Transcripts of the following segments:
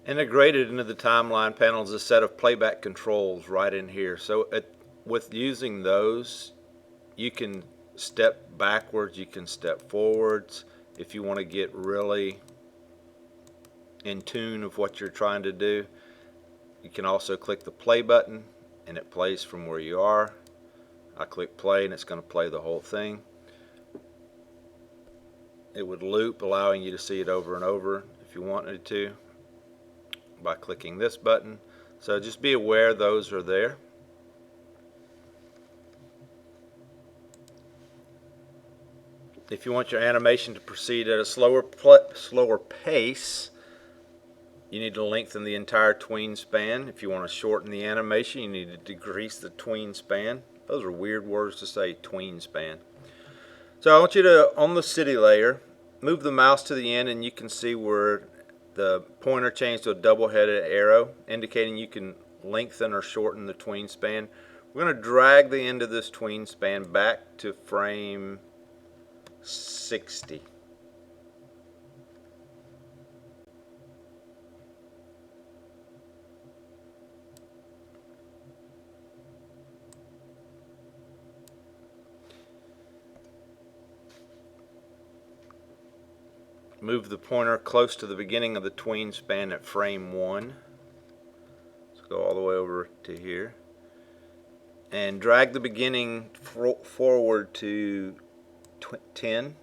Integrated into the timeline panel is a set of playback controls right in here. So with using those, you can step backwards, you can step forwards. If you want to get really in tune of what you're trying to do, you can also click the play button and it plays from where you are. I click play and it's going to play the whole thing. It would loop, allowing you to see it over and over if you wanted to by clicking this button. So just be aware those are there. If you want your animation to proceed at a slower pace, you need to lengthen the entire tween span. If you want to shorten the animation, you need to decrease the tween span. Those are weird words to say, tween span. So I want you to, on the city layer, move the mouse to the end and you can see where the pointer changed to a double-headed arrow, indicating you can lengthen or shorten the tween span. We're going to drag the end of this tween span back to frame 60. Move the pointer close to the beginning of the tween span at frame 1. Let's go all the way over to here. And drag the beginning forward to 10.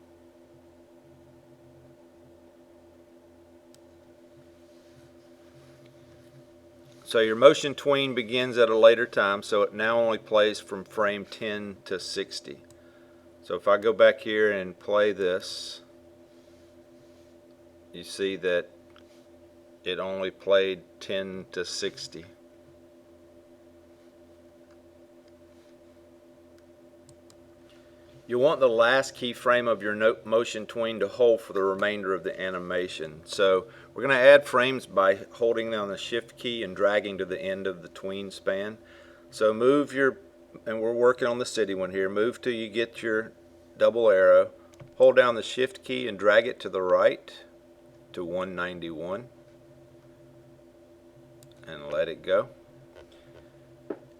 So your motion tween begins at a later time, so it now only plays from frame 10 to 60. So if I go back here and play this, you see that it only played 10 to 60. You want the last keyframe of your motion tween to hold for the remainder of the animation. So we're going to add frames by holding down the shift key and dragging to the end of the tween span. So move your, and we're working on the city one here, move till you get your double arrow, hold down the shift key and drag it to the right to 191 and let it go.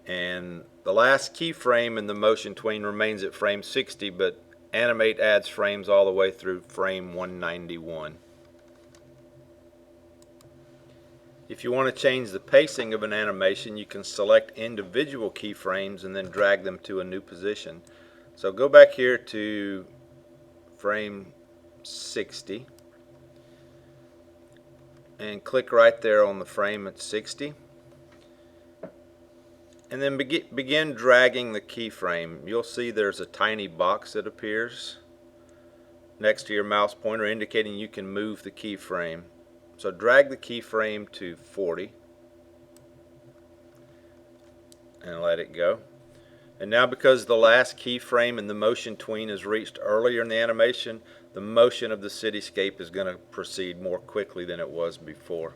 And the last keyframe in the motion tween remains at frame 60, but Animate adds frames all the way through frame 191. If you want to change the pacing of an animation, you can select individual keyframes and then drag them to a new position. So go back here to frame 60 and click right there on the frame at 60. And then begin dragging the keyframe. You'll see there's a tiny box that appears next to your mouse pointer indicating you can move the keyframe. So drag the keyframe to 40 and let it go. And now, because the last keyframe in the motion tween is reached earlier in the animation, the motion of the cityscape is going to proceed more quickly than it was before.